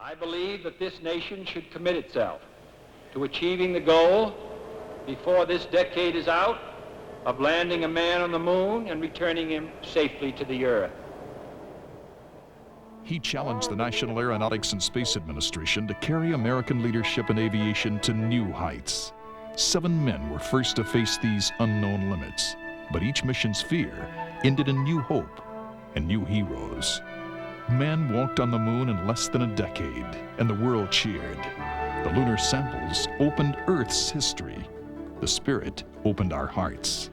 I believe that this nation should commit itself to achieving the goal, before this decade is out, of landing a man on the moon and returning him safely to the Earth. He challenged the National Aeronautics and Space Administration to carry American leadership in aviation to new heights. 7 men were first to face these unknown limits, but each mission's fear ended in new hope and new heroes. Man walked on the moon in less than a decade, and the world cheered. The lunar samples opened Earth's history. The Spirit opened our hearts.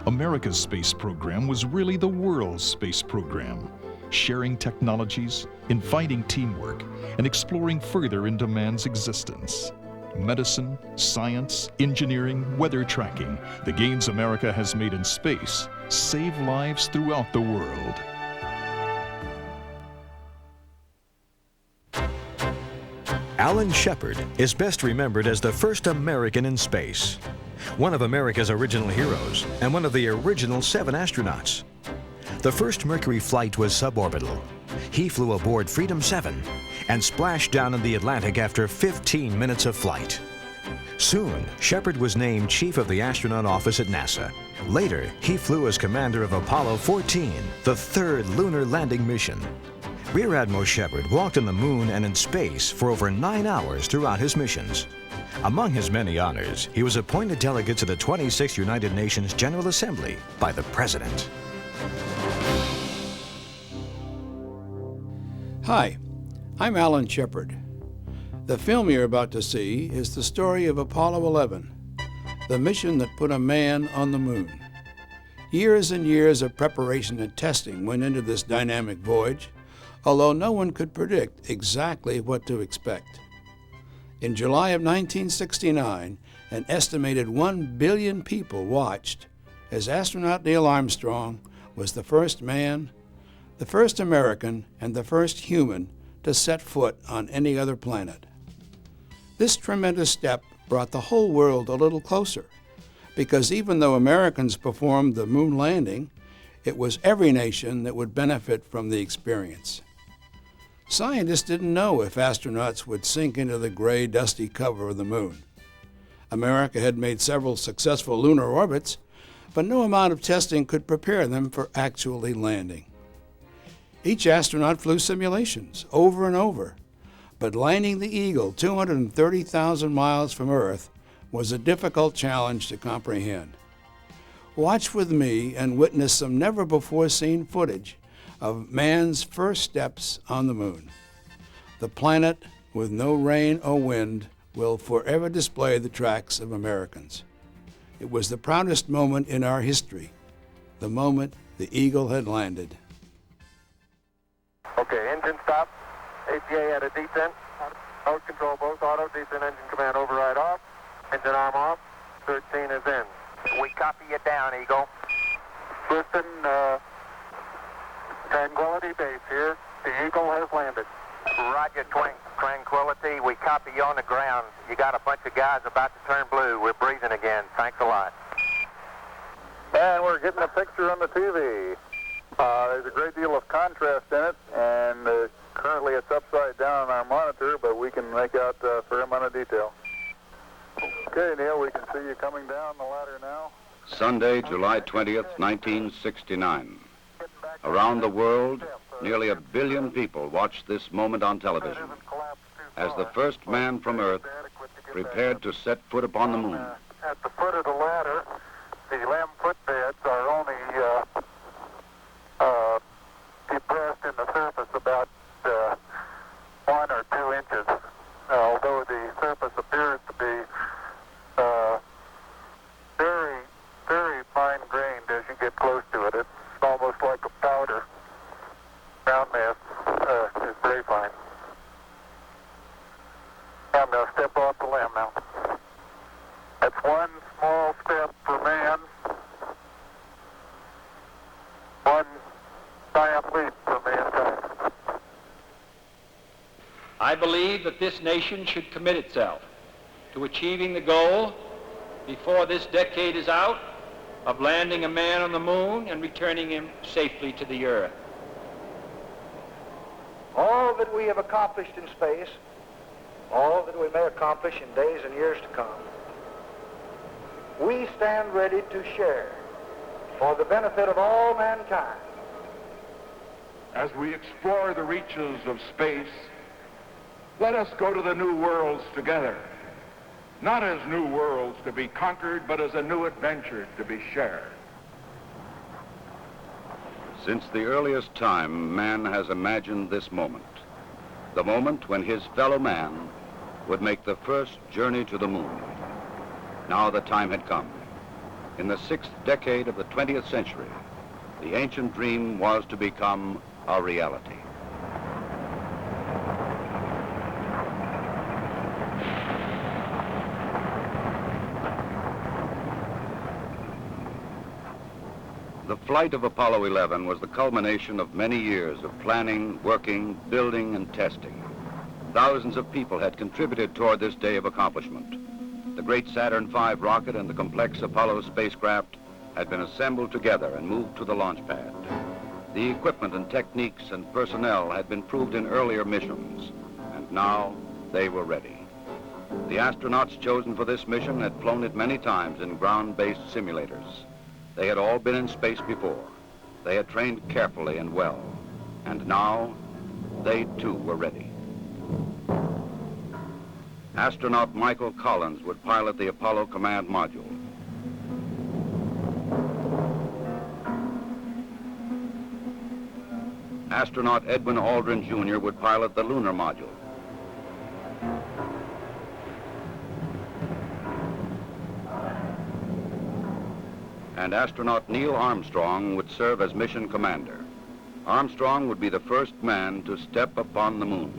America's space program was really the world's space program, sharing technologies, inviting teamwork, and exploring further into man's existence. Medicine, science, engineering, weather tracking, the gains America has made in space save lives throughout the world. Alan Shepard is best remembered as the first American in space, one of America's original heroes and one of the original 7 astronauts. The first Mercury flight was suborbital. He flew aboard Freedom 7 and splashed down in the Atlantic after 15 minutes of flight. Soon, Shepard was named Chief of the Astronaut Office at NASA. Later, he flew as commander of Apollo 14, the 3rd lunar landing mission. Rear Admiral Shepard walked on the moon and in space for over 9 hours throughout his missions. Among his many honors, he was appointed delegate to the 26th United Nations General Assembly by the President. Hi, I'm Alan Shepard. The film you're about to see is the story of Apollo 11, the mission that put a man on the moon. Years and years of preparation and testing went into this dynamic voyage, although no one could predict exactly what to expect. In July of 1969, an estimated 1 billion people watched as astronaut Neil Armstrong was the first man, the first American, and the first human to set foot on any other planet. This tremendous step brought the whole world a little closer, because even though Americans performed the moon landing, it was every nation that would benefit from the experience. Scientists didn't know if astronauts would sink into the gray, dusty cover of the moon. America had made several successful lunar orbits, but no amount of testing could prepare them for actually landing. Each astronaut flew simulations over and over, but landing the Eagle 230,000 miles from Earth was a difficult challenge to comprehend. Watch with me and witness some never-before-seen footage of man's first steps on the moon. The planet with no rain or wind will forever display the tracks of Americans. It was the proudest moment in our history, the moment the Eagle had landed. Okay, engine stop. APA at a descent. Mode control both auto, descent engine command override off. Engine arm off. 13 is in. We copy you down, Eagle. Houston, Tranquility Base here. The Eagle has landed. Roger, Tranquility. We copy you on the ground. You got a bunch of guys about to turn blue. We're breathing again. Thanks a lot. And we're getting a picture on the TV. There's a great deal of contrast in it, and currently it's upside down on our monitor, but we can make out a fair amount of detail. Okay, Neil, we can see you coming down the ladder now. Sunday, July 20th, 1969. Around the world, nearly 1 billion people watched this moment on television as the first man from Earth prepared to set foot upon the moon. At the foot of the ladder, the 11-foot beds are only depressed in the surface about 1 or 2 inches, although the surface appears to be very, very fine-grained as you get close to it. It's almost like a powder. Ground mass is very fine. I'm going to step off the limb now. That's one small step for man, one giant leap for mankind. I believe that this nation should commit itself to achieving the goal, before this decade is out, of landing a man on the moon and returning him safely to the Earth. all that we have accomplished in space, all that we may accomplish in days and years to come, we stand ready to share for the benefit of all mankind. As we explore the reaches of space, let us go to the new worlds together, not as new worlds to be conquered, but as a new adventure to be shared. Since the earliest time, man has imagined this moment, the moment when his fellow man would make the first journey to the moon. Now the time had come. In the 6th decade of the 20th century, the ancient dream was to become a reality. The flight of Apollo 11 was the culmination of many years of planning, working, building, and testing. Thousands of people had contributed toward this day of accomplishment. The great Saturn V rocket and the complex Apollo spacecraft had been assembled together and moved to the launch pad. The equipment and techniques and personnel had been proved in earlier missions, and now they were ready. The astronauts chosen for this mission had flown it many times in ground-based simulators. They had all been in space before. They had trained carefully and well, and now they too were ready. Astronaut Michael Collins would pilot the Apollo command module. Astronaut Edwin Aldrin Jr. would pilot the lunar module. And astronaut Neil Armstrong would serve as mission commander. Armstrong would be the first man to step upon the moon.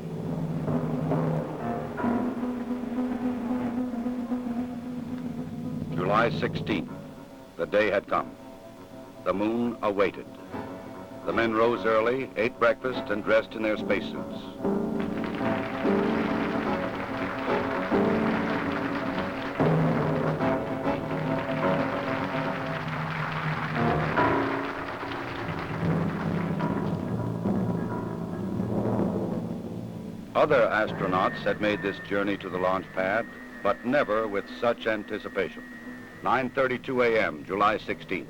July 16th, the day had come. The moon awaited. The men rose early, ate breakfast, and dressed in their spacesuits. Other astronauts had made this journey to the launch pad, but never with such anticipation. 9:32 a.m., July 16th.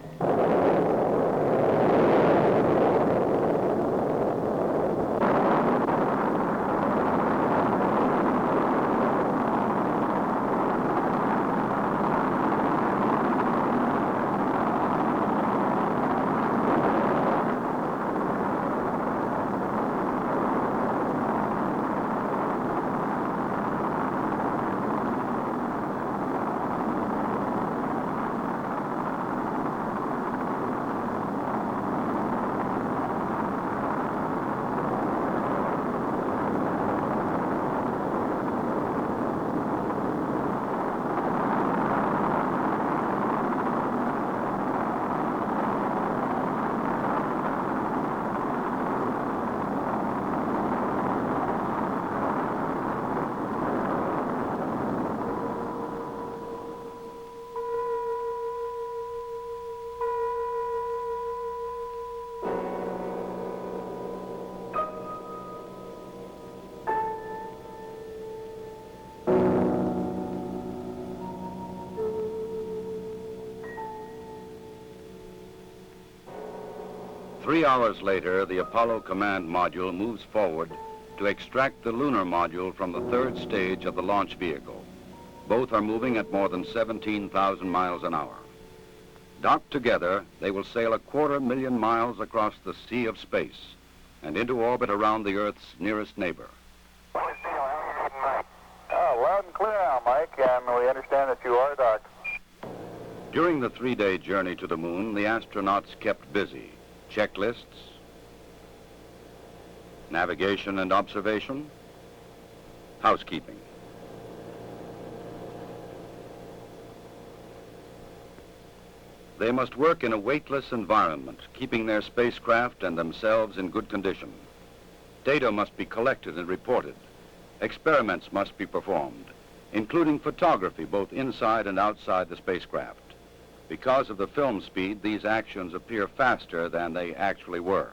Three hours later, the Apollo command module moves forward to extract the lunar module from the third stage of the launch vehicle. Both are moving at more than 17,000 miles an hour. Docked together, they will sail 250,000 miles across the sea of space and into orbit around the Earth's nearest neighbor. Loud and clear now, Mike, and we understand that you are docked. During the 3-day journey to the moon, the astronauts kept busy. Checklists, navigation and observation, housekeeping. They must work in a weightless environment, keeping their spacecraft and themselves in good condition. Data must be collected and reported. Experiments must be performed, including photography both inside and outside the spacecraft. Because of the film speed, these actions appear faster than they actually were.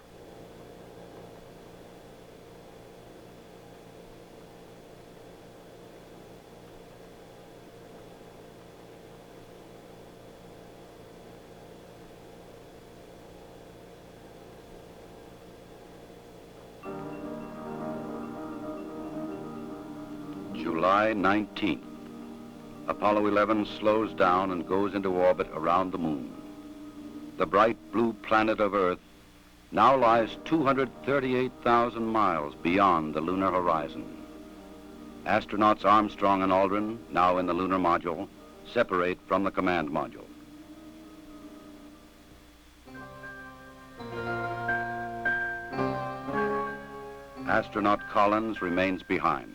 July 19th. Apollo 11 slows down and goes into orbit around the moon. The bright blue planet of Earth now lies 238,000 miles beyond the lunar horizon. Astronauts Armstrong and Aldrin, now in the lunar module, separate from the command module. Astronaut Collins remains behind.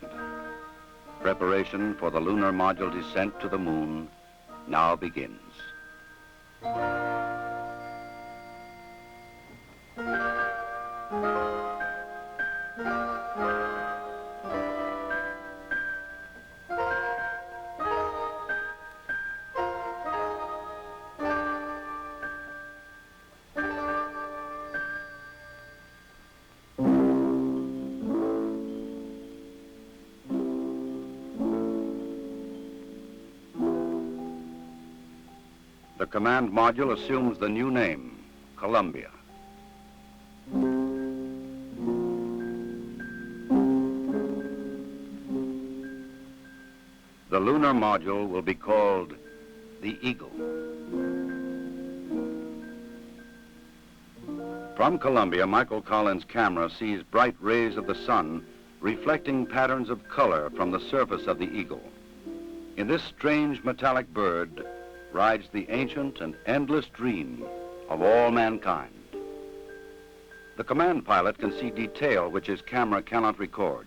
Preparation for the lunar module descent to the moon now begins. The command module assumes the new name, Columbia. The lunar module will be called the Eagle. From Columbia, Michael Collins' camera sees bright rays of the sun reflecting patterns of color from the surface of the Eagle. In this strange metallic bird rides the ancient and endless dream of all mankind. The command pilot can see detail which his camera cannot record.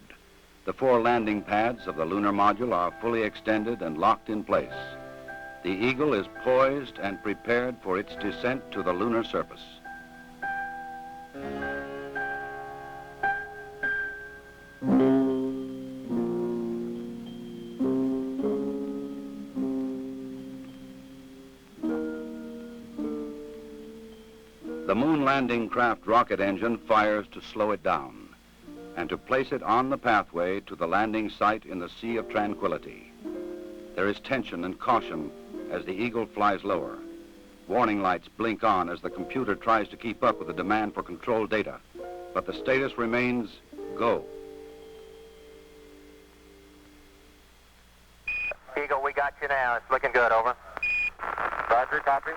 The 4 landing pads of the lunar module are fully extended and locked in place. The Eagle is poised and prepared for its descent to the lunar surface. The moon landing craft rocket engine fires to slow it down and to place it on the pathway to the landing site in the Sea of Tranquility. There is tension and caution as the Eagle flies lower. Warning lights blink on as the computer tries to keep up with the demand for control data, but the status remains go. Eagle, we got you now. It's looking good, over. Roger, copy.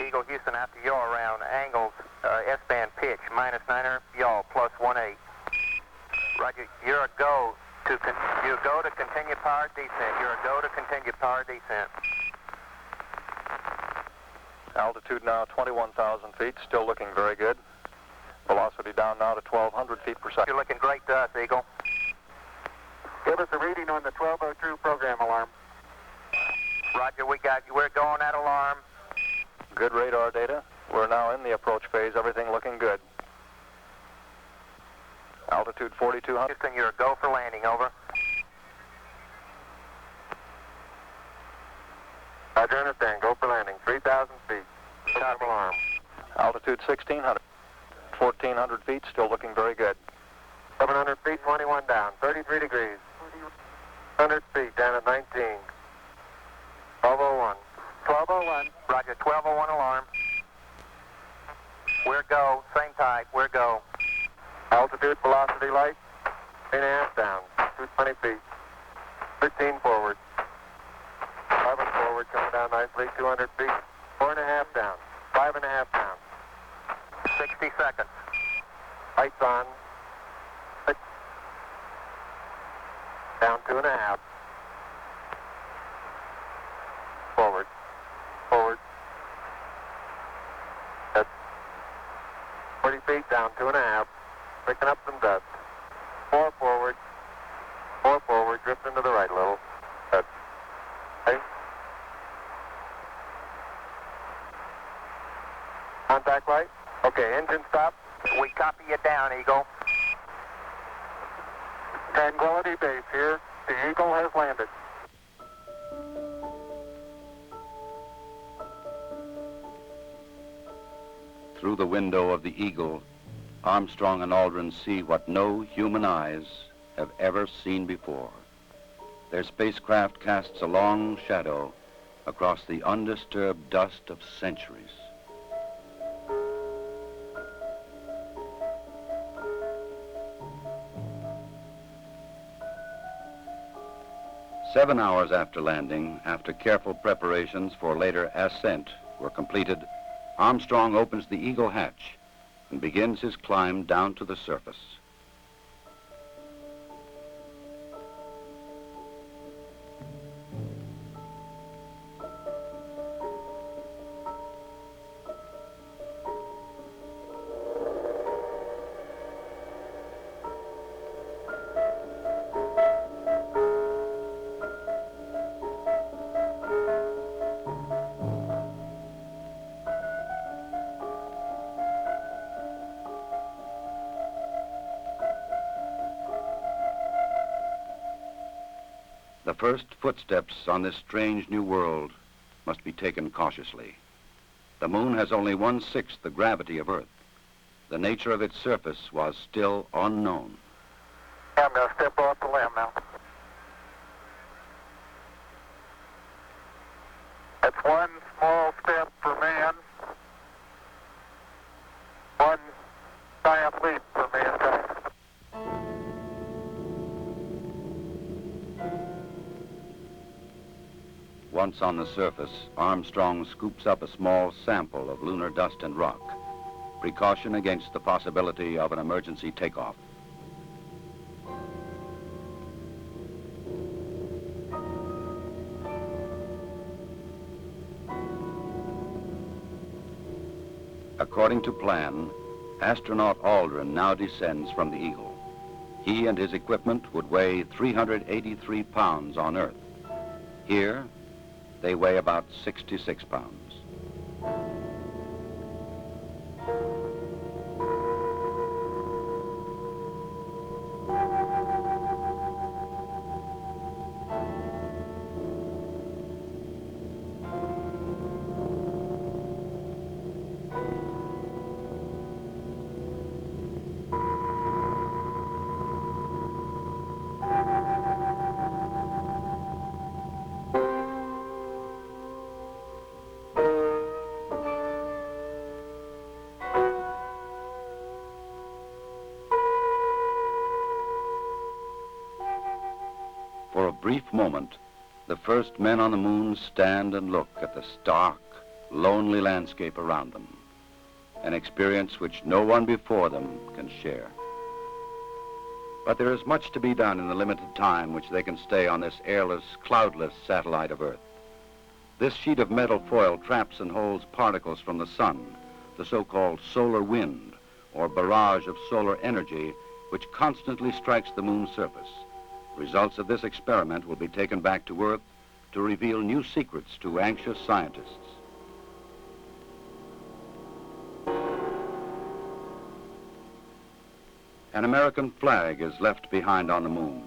Eagle Houston, after yaw around angles, S-band pitch, -9er, yaw, +18. Roger, you're a go to continue power descent. You're a go to continue power descent. Altitude now 21,000 feet, still looking very good. Velocity down now to 1,200 feet per second. You're looking great to us, Eagle. Give us a reading on the 1202 program alarm. Roger, we got you. We're going at alarm. Good radar data. We're now in the approach phase, everything looking good. Altitude 4,200. Houston, you're a go for landing, over. Roger, understand. Go for landing. 3,000 feet. Copy. Alarm. Altitude 1,600. 1,400 feet, still looking very good. 700 feet, 21 down. 33 degrees. 100 feet, down at 19. 1201. 1201. Roger, 1201 alarm. We're go, same type, we're go. Altitude, velocity light, 3.5 down, 220 feet. 13 forward. 11 forward, coming down nicely, 200 feet. 4.5 down, 5.5 down. 60 seconds. Lights on. 6. Down 2.5. Forward. Forward. That's 40 feet down 2.5. Picking up some dust. 4 forward. 4 forward. Drifting to the right a little. That's okay. Contact light. Okay, engine stop. We copy you down, Eagle. Tranquility Base here. The Eagle has landed. Through the window of the Eagle, Armstrong and Aldrin see what no human eyes have ever seen before. Their spacecraft casts a long shadow across the undisturbed dust of centuries. 7 hours after landing, after careful preparations for later ascent were completed, Armstrong opens the Eagle hatch and begins his climb down to the surface. The first footsteps on this strange new world must be taken cautiously. The moon has only 1/6 the gravity of Earth. The nature of its surface was still unknown. I'm going to step off the limb now. That's one small step for man, one giant leap for mankind. Once on the surface, Armstrong scoops up a small sample of lunar dust and rock, precaution against the possibility of an emergency takeoff. According to plan, astronaut Aldrin now descends from the Eagle. He and his equipment would weigh 383 pounds on Earth. Here, they weigh about 66 pounds. For a brief moment, the first men on the moon stand and look at the stark, lonely landscape around them, an experience which no one before them can share. But there is much to be done in the limited time which they can stay on this airless, cloudless satellite of Earth. This sheet of metal foil traps and holds particles from the sun, the so-called solar wind, or barrage of solar energy, which constantly strikes the moon's surface. Results of this experiment will be taken back to Earth to reveal new secrets to anxious scientists. An American flag is left behind on the moon,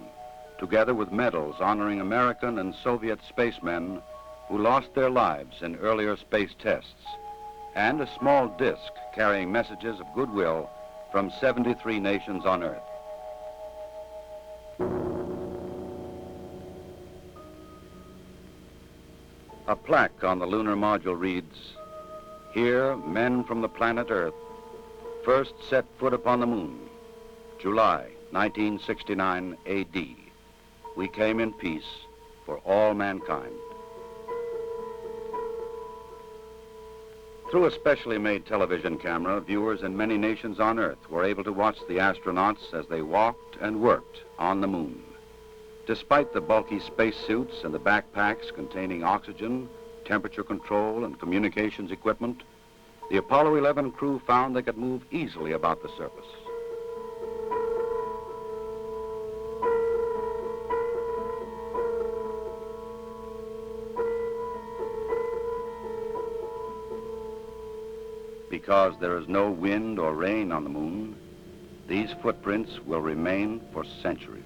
together with medals honoring American and Soviet spacemen who lost their lives in earlier space tests, and a small disc carrying messages of goodwill from 73 nations on Earth. A plaque on the lunar module reads, "Here, men from the planet Earth first set foot upon the moon, July 1969 AD. We came in peace for all mankind." Through a specially made television camera, viewers in many nations on Earth were able to watch the astronauts as they walked and worked on the moon. Despite the bulky spacesuits and the backpacks containing oxygen, temperature control, and communications equipment, the Apollo 11 crew found they could move easily about the surface. Because there is no wind or rain on the moon, these footprints will remain for centuries.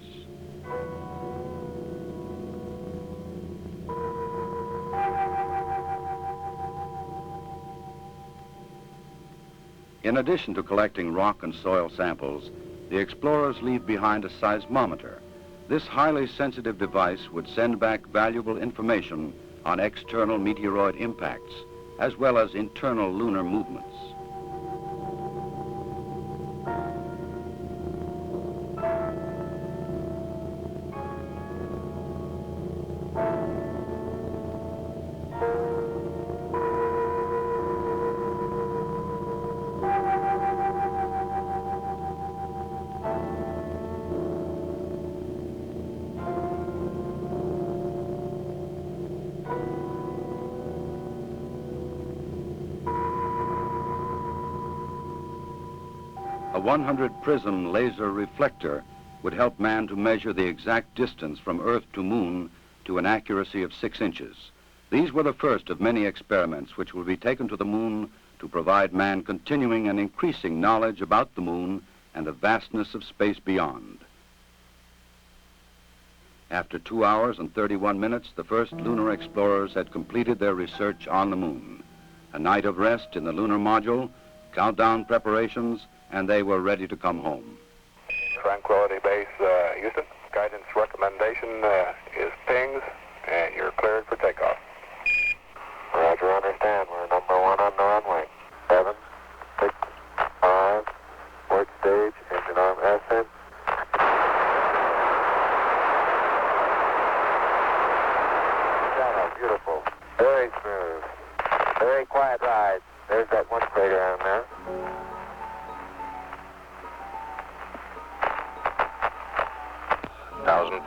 In addition to collecting rock and soil samples, the explorers leave behind a seismometer. This highly sensitive device would send back valuable information on external meteoroid impacts, as well as internal lunar movements. 100 prism laser reflector would help man to measure the exact distance from Earth to Moon to an accuracy of 6 inches. These were the first of many experiments which will be taken to the Moon to provide man continuing and increasing knowledge about the Moon and the vastness of space beyond. After 2 hours and 31 minutes, the first lunar explorers had completed their research on the Moon. A night of rest in the lunar module, countdown preparations, and they were ready to come home. Tranquility Base, Houston. Guidance recommendation is pings, and you're cleared for takeoff. Roger, understand. We're number 1 on the runway. 7, 6, 5, work stage, engine arm ascent. Beautiful. Very smooth. Very quiet ride. There's that one crater on there.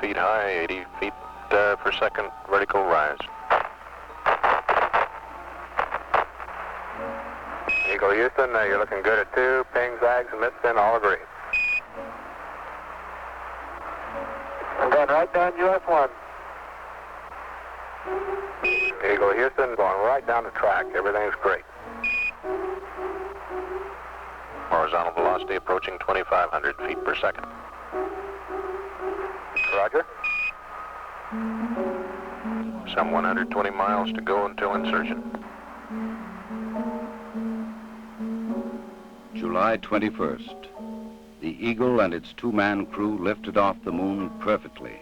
Feet high, 80 feet per second vertical rise. Eagle Houston, you're looking good at 2. Ping, zags, and midspin all agree. And then right down US 1. Eagle Houston, going right down the track. Everything's great. Horizontal velocity approaching 2,500 feet per second. Roger. Some 120 miles to go until insertion. July 21st. The Eagle and its 2-man crew lifted off the Moon perfectly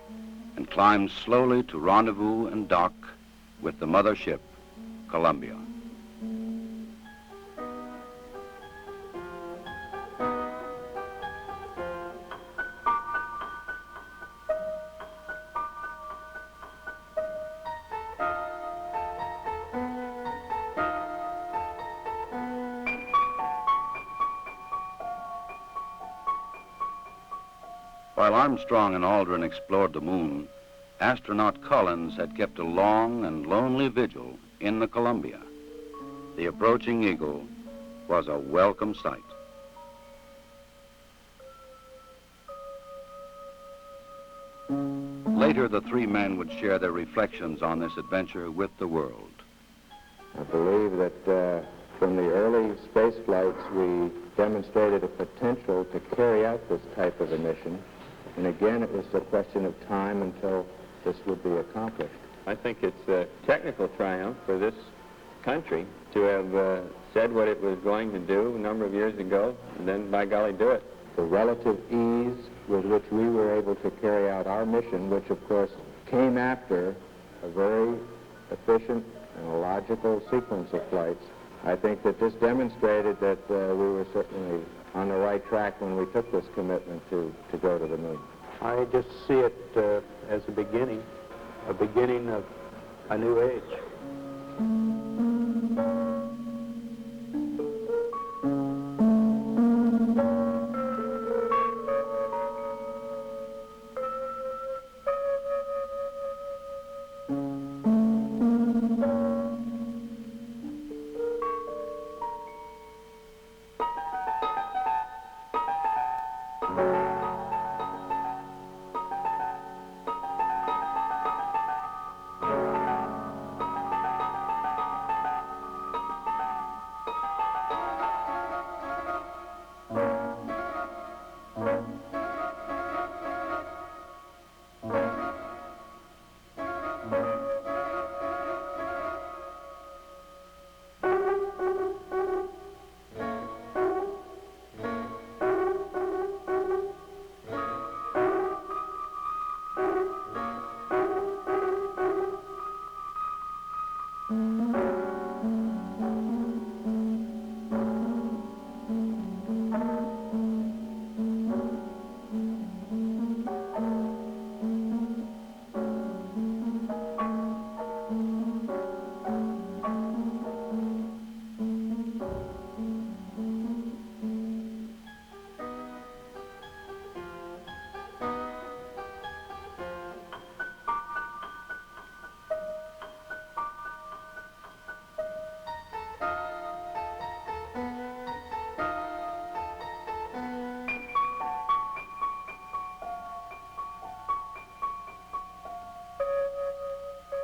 and climbed slowly to rendezvous and dock with the mother ship, Columbia. While Armstrong and Aldrin explored the Moon, astronaut Collins had kept a long and lonely vigil in the Columbia. The approaching Eagle was a welcome sight. Later, the 3 men would share their reflections on this adventure with the world. I believe that from the early space flights, we demonstrated a potential to carry out this type of a mission. And again, it was a question of time until this would be accomplished. I think it's a technical triumph for this country to have said what it was going to do a number of years ago, and then, by golly, do it. The relative ease with which we were able to carry out our mission, which, of course, came after a very efficient and a logical sequence of flights, I think that this demonstrated that we were certainly on the right track when we took this commitment to go to the Moon. I just see it as a beginning of a new age.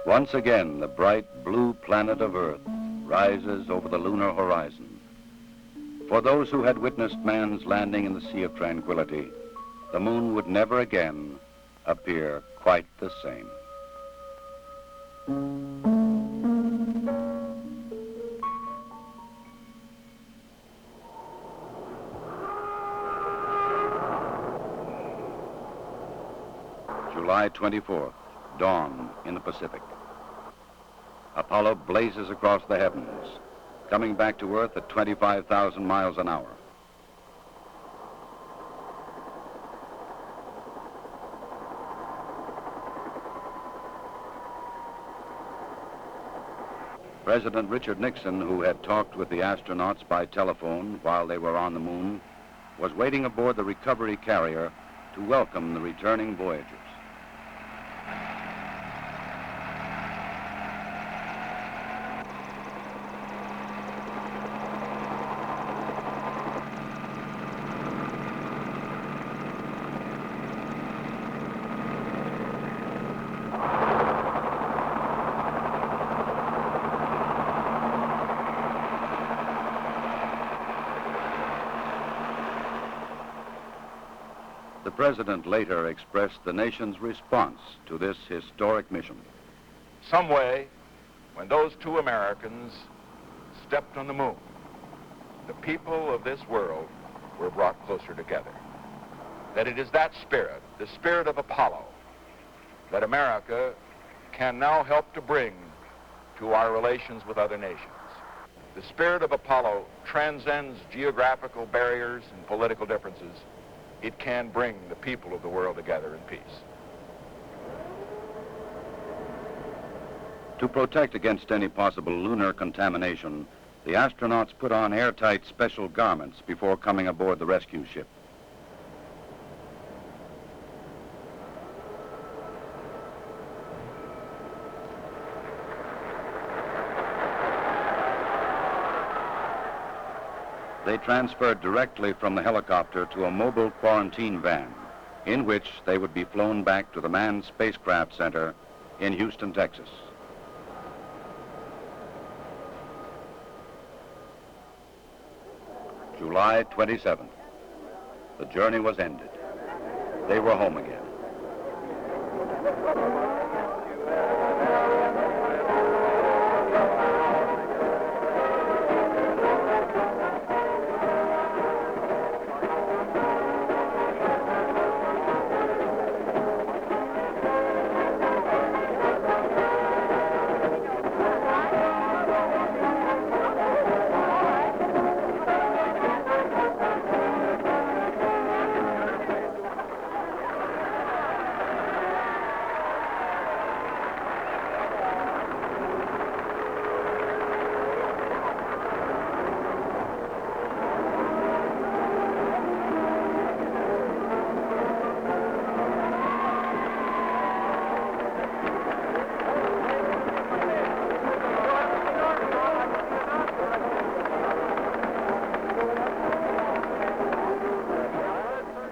Once again, the bright blue planet of Earth rises over the lunar horizon. For those who had witnessed man's landing in the Sea of Tranquility, the moon would never again appear quite the same. July 24th, dawn in the Pacific. Apollo blazes across the heavens, coming back to Earth at 25,000 miles an hour. President Richard Nixon, who had talked with the astronauts by telephone while they were on the moon, was waiting aboard the recovery carrier to welcome the returning voyagers. The president later expressed the nation's response to this historic mission. Some way, when those two Americans stepped on the moon, the people of this world were brought closer together. That it is that spirit, the spirit of Apollo, that America can now help to bring to our relations with other nations. The spirit of Apollo transcends geographical barriers and political differences. It can bring the people of the world together in peace. To protect against any possible lunar contamination, the astronauts put on airtight special garments before coming aboard the rescue ship. They transferred directly from the helicopter to a mobile quarantine van, in which they would be flown back to the Manned Spacecraft Center in Houston, Texas. July 27th. The journey was ended. They were home again.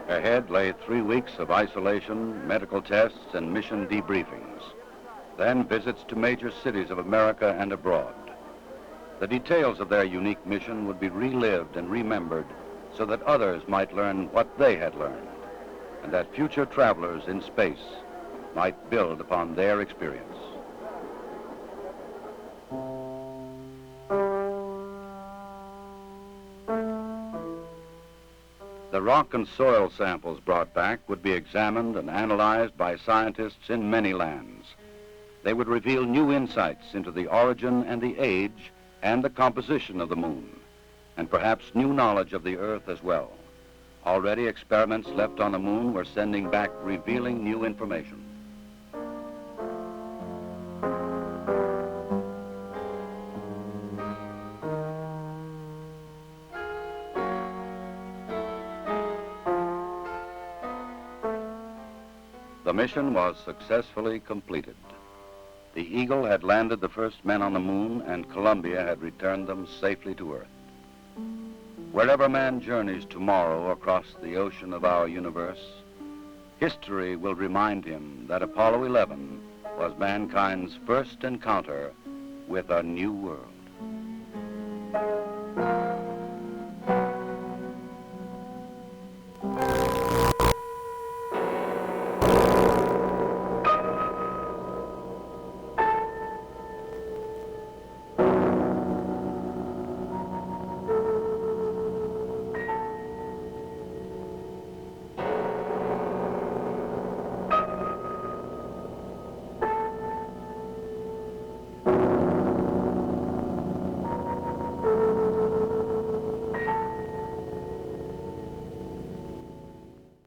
Ahead lay 3 weeks of isolation, medical tests, and mission debriefings. Then visits to major cities of America and abroad. The details of their unique mission would be relived and remembered so that others might learn what they had learned, and that future travelers in space might build upon their experience. The rock and soil samples brought back would be examined and analyzed by scientists in many lands. They would reveal new insights into the origin and the age and the composition of the moon, and perhaps new knowledge of the Earth as well. Already experiments left on the moon were sending back revealing new information. The mission was successfully completed. The Eagle had landed the first men on the moon, and Columbia had returned them safely to Earth. Wherever man journeys tomorrow across the ocean of our universe, history will remind him that Apollo 11 was mankind's first encounter with a new world.